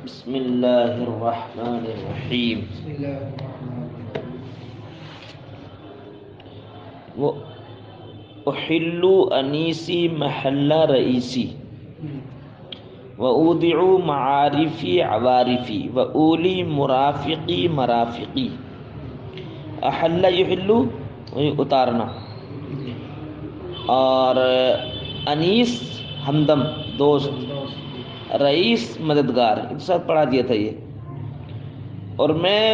بسم اللہ الرحمن الرحیم. احل انیسی محل رئیسی واودع معارفی عوارفی واولی مرافقی مرافقی. احل یحل اتارنا، اور انیس ہمدم دوست، رئیس مددگار، ایک ساتھ پڑھا دیا تھا یہ. اور میں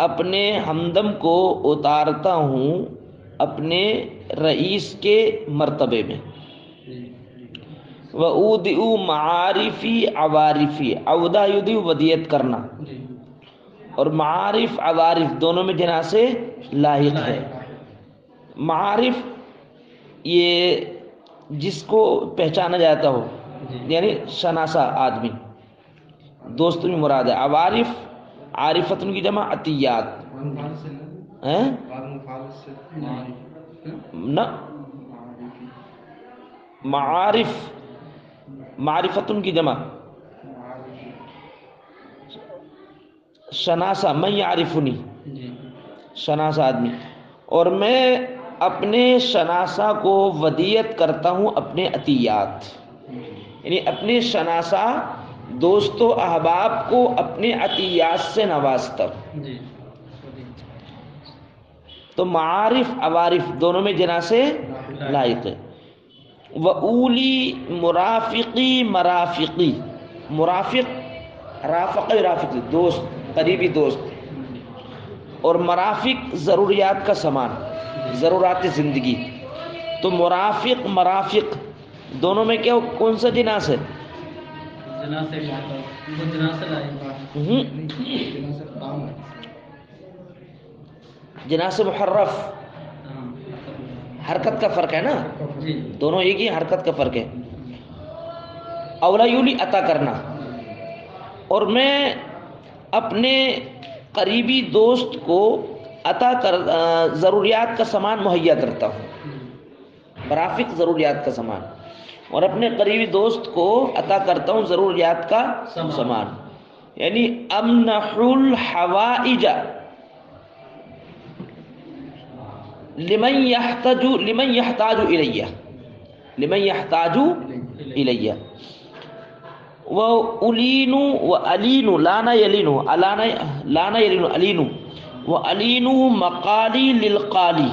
اپنے ہمدم کو اتارتا ہوں اپنے رئیس کے مرتبے میں. وَأُودِعُ معارفی عوارفی، عودہ یودع ودیت کرنا، اور معارف عوارف دونوں میں جنا سے لاحق ہے. معارف یہ جس کو پہچانا جاتا ہو، یعنی شناسا آدمی، دوست میں مراد ہے. عوارف عارفتن کی جمع عطیات، نہ معارف معرفتن کی جمع شناسا، من یعرفنی، شناسا آدمی. اور میں اپنے شناسا کو ودیت کرتا ہوں اپنے عطیات، یعنی اپنے شناسا دوست و احباب کو اپنے عطیات سے نوازتا ہوں. تو معارف عوارف دونوں میں جنا سے لائق ہے. وَأُولی مرافقی مرافقی، مرافق رافق رافقی دوست، قریبی دوست، اور مرافق ضروریات کا سامان، ضرورات زندگی. تو مرافق مرافق دونوں میں کیا کون سا جناس ہے؟ جناس محرف، حرکت کا فرق ہے نا، دونوں ایک ہی حرکت کا فرق ہے. اولا یولی عطا کرنا، اور میں اپنے قریبی دوست کو عطا کر ضروریات کا سامان مہیا کرتا ہوں. مرافق ضروریات کا سامان، اور اپنے قریبی دوست کو عطا کرتا ہوں ضروریات کا سامان. یعنی امنح الحوائج لمن یحتاج الیہ، لمن یحتاج الیہ. وَأُلِینُ وَأَلِینُ لانا یلین، لانا یلین علین. وَأَلِینُ مقالی للقالی،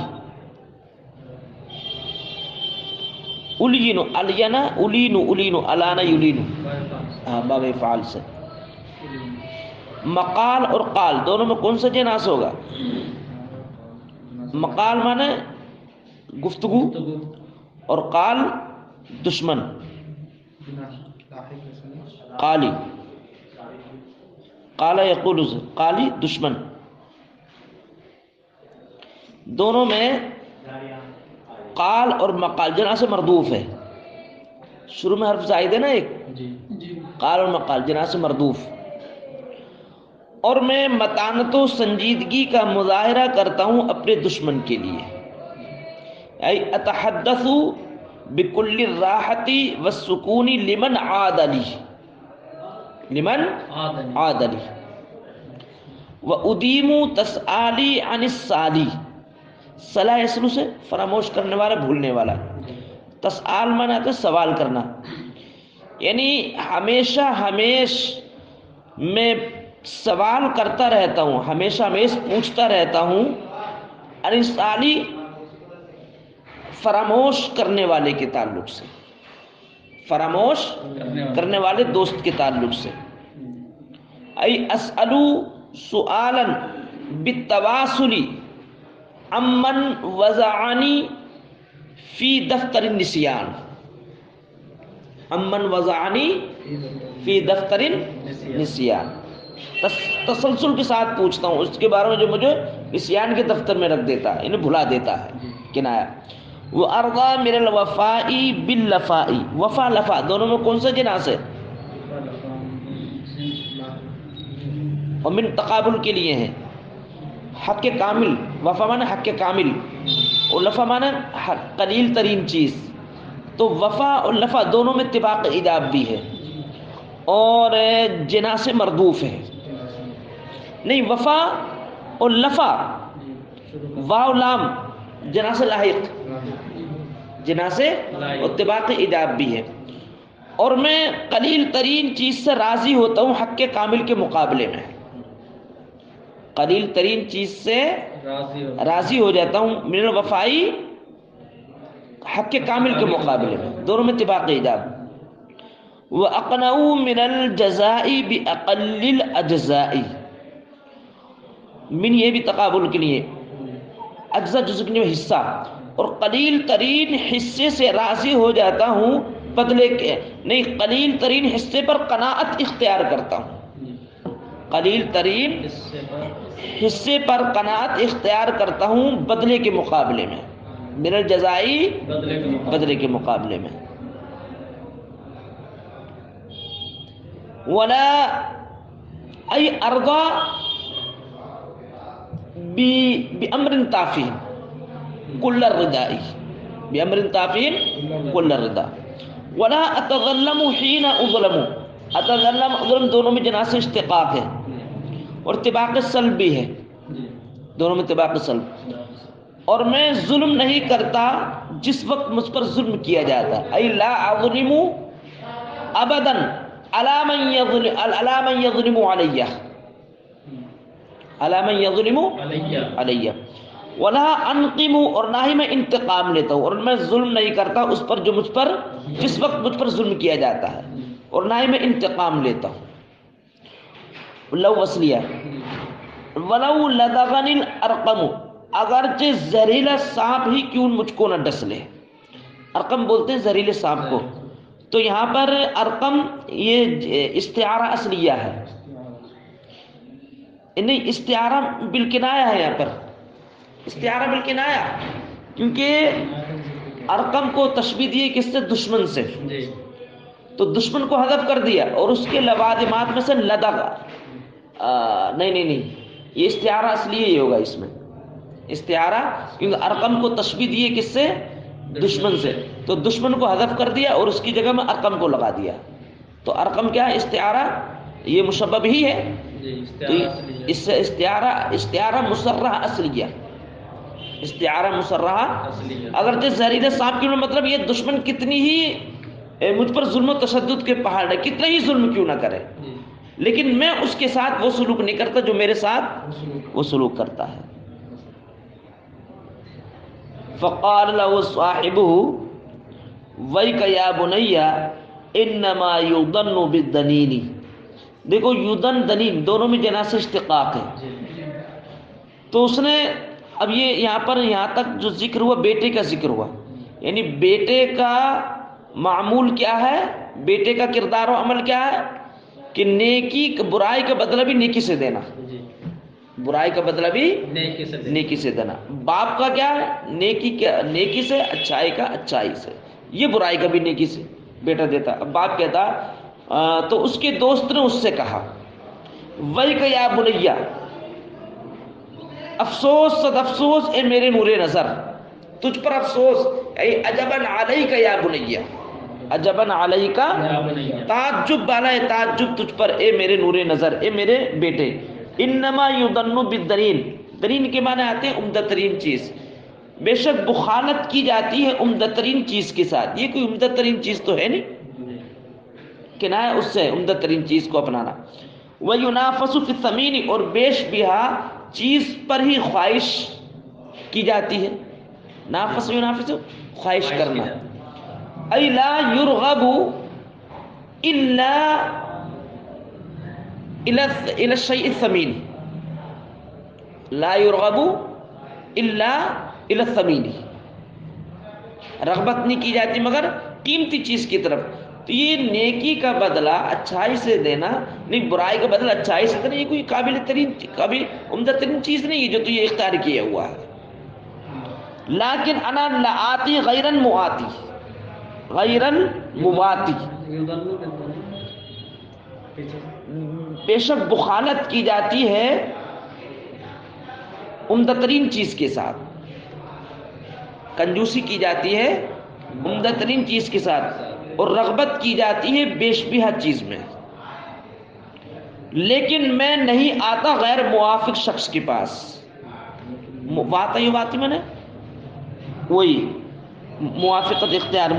الین الینا الین الین الانا یلین، باب فعال سے. مقال اور قال دونوں میں کون سا جناس ہوگا؟ مقال مانے گفتگو، اور قال دشمن. قالی، قال یقول، قالی دشمن. دونوں میں قال اور مقال جناس مردوف ہے. شروع میں حرف زائد ہے نا ایک، قال اور مقال جناس مردوف. اور میں متانت و سنجیدگی کا مظاہرہ کرتا ہوں اپنے دشمن کے لیے. ای اتحدث بکل الراحت والسکون لمن عاد لی، لمن عاد لی. وادیم تسالی عن السالی، صلاح اسلو سے فراموش کرنے والا، بھولنے والا. تسال مانا ہے سوال کرنا، یعنی ہمیشہ ہمیش میں سوال کرتا رہتا ہوں، ہمیشہ ہمیش پوچھتا رہتا ہوں. انسالی فراموش کرنے والے کے تعلق سے، فراموش کرنے والے دوست کے تعلق سے. ای اسألو سؤالا بالتواصل عمن وضعنی فی دفتر النسیان، عمن وضعنی فی دفتر النسیان. تسلسل کے ساتھ پوچھتا ہوں اس کے بارے میں جو مجھے نسیان کے دفتر میں رکھ دیتا ہے، انہیں بھلا دیتا ہے. کنایا. وارضا من الوفاء باللفاء، وفا لفا دونوں میں کون سا جناس ہے؟ اور من تقابل کے لیے ہیں. حق کامل، وفا مانا حق کامل، اور لفا مانا قلیل ترین چیز. تو وفا اور لفا دونوں میں اتفاق اداب بھی ہے. اور جنا سے مردوف ہے، نہیں وفا اور لفا، واو لام جنا سے لاحق، جنا سے اتباق اداب بھی ہے۔ اور میں قلیل ترین چیز سے راضی ہوتا ہوں حق کے کامل کے مقابلے میں، قلیل ترین چیز سے راضی ہو جاتا ہوں من الوفائی حق کے کامل کے مقابلے میں، دونوں میں اتباق اداب۔ وَأَقْنَعُ مِنَ الْجَزَاءِ بِأَقَلِّ الْأَجْزَاءِ، من یہ بھی تقابل کے لیے، اجزا جزء کے لیے حصہ، اور قلیل ترین حصے سے راضی ہو جاتا ہوں بدلے کے، نہیں قلیل ترین حصے پر قناعت اختیار کرتا ہوں، قلیل ترین حصے پر قناعت اختیار کرتا ہوں بدلے کے مقابلے میں، من الجزائی بدلے کے مقابلے میں۔ ولا ای ارضا بامر تافی کل الرداء، بامر تافی کل الرداء، ولا اتظلم حين اظلم، اتظلم اظلم دونوں میں جناس اشتقاق ہے اور اتباق سلب بھی ہے، دونوں میں اتباق سلب۔ اور میں ظلم نہیں کرتا جس وقت مجھ پر ظلم کیا جاتا، ای لا اظلم ابدا علی من یظلم علی، علی من یظلم علی، ولا انقم، اور نہ ہی میں انتقام لیتا ہوں، اور میں ظلم نہیں کرتا اس پر جو مجھ پر جس وقت مجھ پر ظلم کیا جاتا ہے، اور نہ ہی میں انتقام لیتا ہوں۔ لو وصلیہ، ولو لدغنی الارقم، اگرچہ زہریلا سانپ ہی کیوں مجھ کو نہ ڈس لے، ارقم بولتے ہیں زہریلے سانپ کو، تو یہاں پر ارقم یہ استعارہ اصلیہ ہے، نہیں استعارہ بالکنایہ ہے، یہاں پر استعارہ بالکنایہ، کیونکہ ارقم کو تشبیہ دی کس سے؟ دشمن سے، تو دشمن کو حذف کر دیا، اور اس کے لوازمات میں سے لدغ، نہیں یہ استعارہ اصلیہ ہی ہوگا اس میں، استعارہ، کیونکہ ارقم کو تشبیہ دی کس سے؟ دشمن سے، تو دشمن کو حذف کر دیا اور اس کی جگہ میں ارقم کو لگا دیا، تو ارقم کیا ہے؟ استعارہ، یہ مشبب ہی ہے، تو اس سے استعارہ مسرح اصلیہ، استعارہ مسرح، اگرچہ زہریلے سانپ کیوں نہ، مطلب یہ دشمن کتنی ہی مجھ پر ظلم و تشدد کے پہاڑ ہے، کتنا ہی ظلم کیوں نہ کرے، لیکن میں اس کے ساتھ وہ سلوک نہیں کرتا جو میرے ساتھ وہ سلوک کرتا ہے۔ فقال له صاحبه ویک یا بنی انما یضن بالدنین، دیکھو یدن دنین دونوں میں جناس اشتقاق ہے، تو اس نے اب یہ یہاں پر یہاں تک جو ذکر ہوا بیٹے کا ذکر ہوا، یعنی بیٹے کا معمول کیا ہے، بیٹے کا کردار و عمل کیا ہے کہ نیکی، برائی کا بدلہ بھی نیکی سے دینا، برائی کا بدلہ بھی نیکی سے دینا، باپ کا کیا ہے؟ نیکی سے، اچھائی کا اچھائی سے، یہ برائی کا بھی نیکی سے بیٹا دیتا۔ اب باپ کہتا تو اس کے دوست نے اس سے کہا ویک یا بنیا، افسوس صد افسوس اے میرے نور نظر، تجھ پر افسوس، اے عجباً علیک یا بنیا، عجباً علیک، تعجب بالا ہے تعجب تجھ پر اے میرے نور نظر، اے میرے بیٹے، انما یدن بالدنین، دنین کے معنی آتے ہیں عمدہ ترین چیز، بے شک بخالت کی جاتی ہے عمدہ ترین چیز کے ساتھ، یہ کوئی عمدہ ترین چیز تو ہے نہیں، کنایہ اس سے عمدہ ترین چیز کو اپنانا۔ وَيُنَافَسُ فِي الثَّمِينِ، اور بیش بہا چیز پر ہی خواہش کی جاتی ہے، نافس ینافس خواہش کرنا، ای لا یرغب الا الى الشیء الثمین، لا یرغب الا الى الثمین، رغبت نہیں کی جاتی مگر قیمتی چیز کی طرف، تو یہ نیکی کا بدلہ اچھائی سے دینا، نہیں برائی کا بدلہ اچھائی سے دینا، یہ کوئی قابل عمدہ ترین چیز نہیں ہے جو تو یہ اختیار کیا ہوا ہے۔ لیکن انا لآتی غیرن مواتی، غیرن مواتی، بے شک بخالت کی جاتی ہے عمدہ ترین چیز کے ساتھ، کنجوسی کی جاتی ہے عمدہ ترین چیز کے ساتھ، اور رغبت کی جاتی ہے بیش بہا چیز میں، لیکن میں نہیں آتا غیر موافق شخص کے پاس. واتی میں نے وہی موافقت اختیار،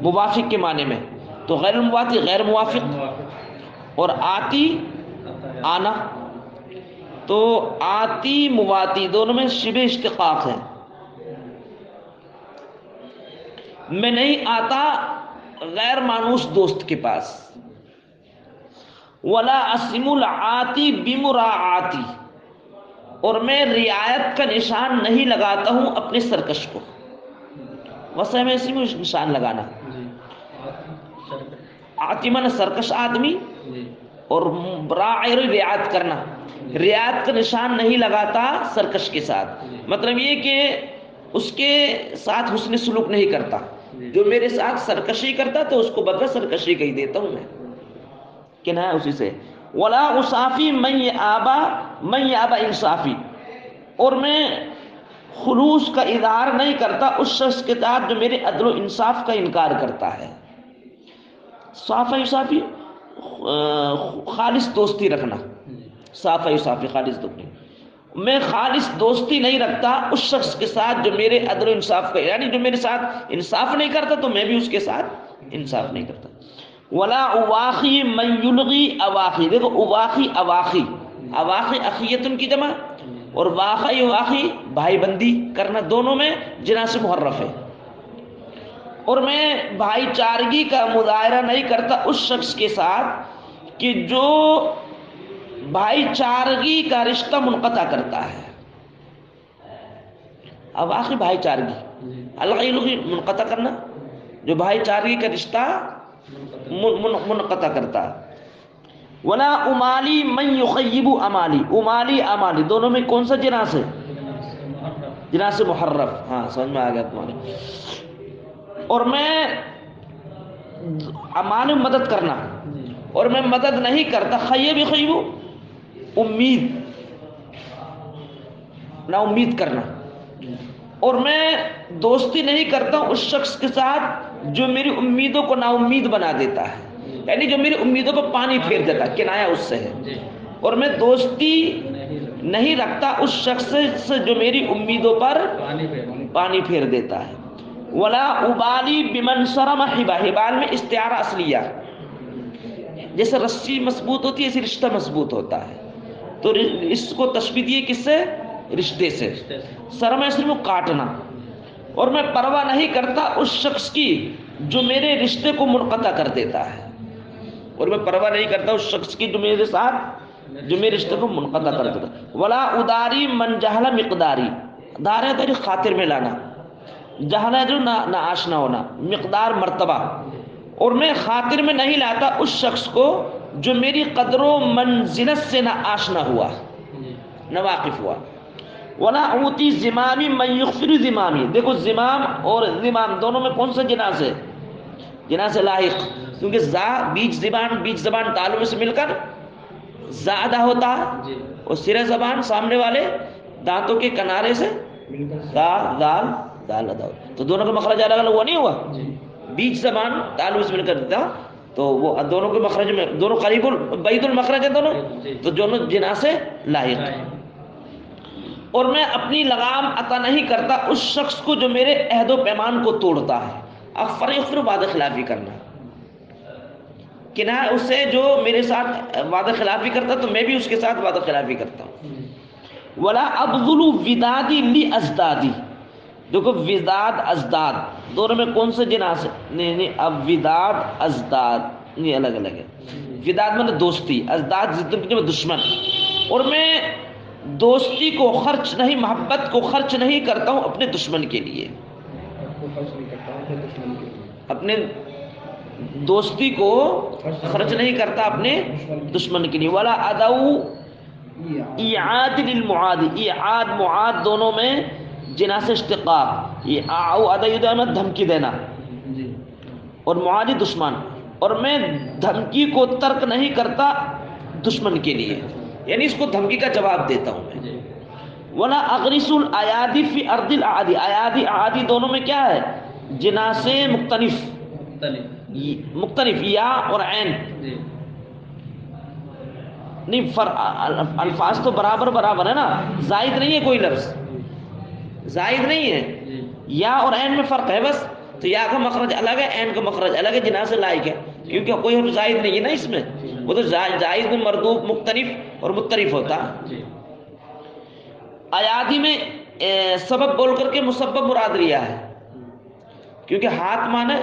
موافق کے معنی میں. تو غیر المواتی غیر موافق، اور آتی آنا. تو آتی مواتی دونوں میں شبہ اشتقاق ہے. میں نہیں آتا غیر مانوس دوست کے پاس. ولا اسم العاتی بمراعاتی، اور میں رعایت کا نشان نہیں لگاتا ہوں اپنے سرکش کو. ویسے میں اسی میں نشان لگانا. آتی من سرکش آدمی، اور راعی رعایت کرنا. رعایت کا نشان نہیں لگاتا سرکش کے ساتھ، مطلب یہ کہ اس کے ساتھ حسن سلوک نہیں کرتا. جو میرے ساتھ سرکشی کرتا تو اس کو بدلہ سرکشی کہی دیتا ہوں میں، کنایہ اسی سے. ولا اصافی من یابا انصافی، اور میں خلوص کا اظہار نہیں کرتا اس شخص کے ساتھ جو میرے عدل و انصاف کا انکار کرتا ہے. صافی خالص دوستی رکھنا. صافی خالص دوستی. میں خالص دوستی نہیں رکھتا اس شخص کے ساتھ جو میرے عدل و انصاف کا، یعنی جو میرے ساتھ انصاف نہیں کرتا تو میں بھی اس کے ساتھ انصاف نہیں کرتا. ولا اواخی من یلغی اواخی. دیکھو اواخی اواخی اخیتن کی جمع، اور واخی بھائی بندی کرنا، دونوں میں جناس محرف ہے. اور میں بھائی چارگی کا مظاہرہ نہیں کرتا اس شخص کے ساتھ کہ جو بھائی چارگی کا رشتہ منقطع کرتا ہے. اواخی بھائی چارگی، الغی منقطع کرنا، جو بھائی چارگی کا رشتہ منقطع کرتا. ولا امالی من یخیب امالی. امالی دونوں میں کون سا جناس ہے؟ جناس محرف. ہاں سمجھ میں آ گیا تمہارے. اور میں امان مدد کرنا، اور میں مدد نہیں کرتا خیبو امید، نا امید کرنا. اور میں دوستی نہیں کرتا اس شخص کے ساتھ جو میری امیدوں کو نا امید بنا دیتا ہے، یعنی جو میری امیدوں پر پانی پھیر دیتا ہے، کنایہ اس سے ہے. اور میں دوستی نہیں رکھتا اس شخص سے جو میری امیدوں پر پانی پھیر دیتا ہے. ولا ابالی بمن سرم حبال میں استعارہ اصلیہ، جیسے رسی مضبوط ہوتی ہے ایسے رشتہ مضبوط ہوتا ہے. تو اس کو تشبیہ دی کس سے؟ رشتے سے. سرم اصلی میں کاٹنا. اور میں پرواہ نہیں کرتا اس شخص کی جو میرے رشتے کو منقطع کر دیتا ہے، اور میں پرواہ نہیں کرتا اس شخص کی جو میرے ساتھ جو میرے رشتے کو منقطع کر دیتا. ولا اداری من جہل مقداری. دار ہے تیری خاطر میں لانا، جہل ہے جو نہ آشنا ہونا، مقدار مرتبہ. اور میں خاطر میں نہیں لاتا اس شخص کو جو میری قدر و منزلت سے نہ آشنا ہوا، نہ واقف ہوا. ولا اوتی زمامی من یغفر زمامی. دیکھو زمام اور زمام دونوں میں کون سا جناس ہے؟ جناس لاحق، کیونکہ بیچ زبان تعلق سے مل کر زیادہ ہوتا ہے، اور سرے زبان سامنے والے دانتوں کے کنارے سے دال ادا. تو دونوں کا مخرج الگ الگ ہوا نہیں ہوا؟ بیچ زبان تعلق سے مل کر دیتا، تو وہ دونوں کے مخرج میں دونوں قریب بعید المخرج ہے دونوں، تو دونوں جناس لاحق. اور میں اپنی لگام عطا نہیں کرتا اس شخص کو جو میرے عہد و پیمان کو توڑتا ہے. اب فرق وعدہ خلافی کرنا، کنایہ اس سے جو میرے ساتھ وعدہ خلافی کرتا تو میں بھی اس کے ساتھ وعدہ خلافی کرتا ہوں. ولا ابذل ودادی لی ازدادی. دیکھو وداد ازداد دونوں میں کون سے جناس ہے؟ نہیں اب وداد ازداد نہیں الگ الگ ہے. وداد میں دوستی، ازداد ضد میں دشمن. اور میں دوستی کو خرچ نہیں، محبت کو خرچ نہیں کرتا ہوں اپنے دشمن کے لیے، اپنے دوستی کو خرچ نہیں کرتا اپنے دشمن کے لیے. ولا ادو ایعاد للمعاد. ایعاد معاد دونوں میں جناس اشتقاق. یہ ادو دھمکی دینا، اور معادی دشمن. اور میں دھمکی کو ترک نہیں کرتا دشمن کے لیے، یعنی اس کو دھمکی کا جواب دیتا ہوں میں. ولا اغرس الایادی فی ارض الاعادی. ایادی اعادی دونوں میں کیا ہے؟ جناس مختلف یا اور عین. نہیں الفاظ تو برابر ہے نا، زائد نہیں ہے کوئی لفظ، زائد نہیں ہے، یا اور عین میں فرق ہے بس، تو یا کا مخرج الگ ہے، عین کا مخرج الگ ہے، جناح سے لائق ہے، کیونکہ کوئی حرف زائد نہیں ہے نا اس میں، وہ تو زائد میں مردوف مختلف اور مختلف ہوتا. ایادی میں سبب بول کر کے مسبب مراد لیا ہے، کیونکہ ہاتھ مانے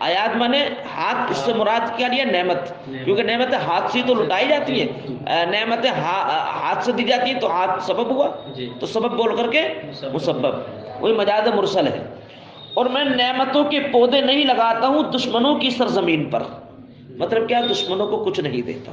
ایاد مانے ہاتھ، اس سے مراد کیا لیا؟ نعمت، کیونکہ نعمتیں ہاتھ سے تو لٹائی جاتی ہیں، نعمتیں ہاتھ سے دی جاتی ہیں، تو ہاتھ سبب ہوا، تو سبب بول کر کے مسبب، وہی مجاز مرسل ہے. اور میں نعمتوں کے پودے نہیں لگاتا ہوں دشمنوں کی سرزمین پر، مطلب کیا؟ دشمنوں کو کچھ نہیں دیتا.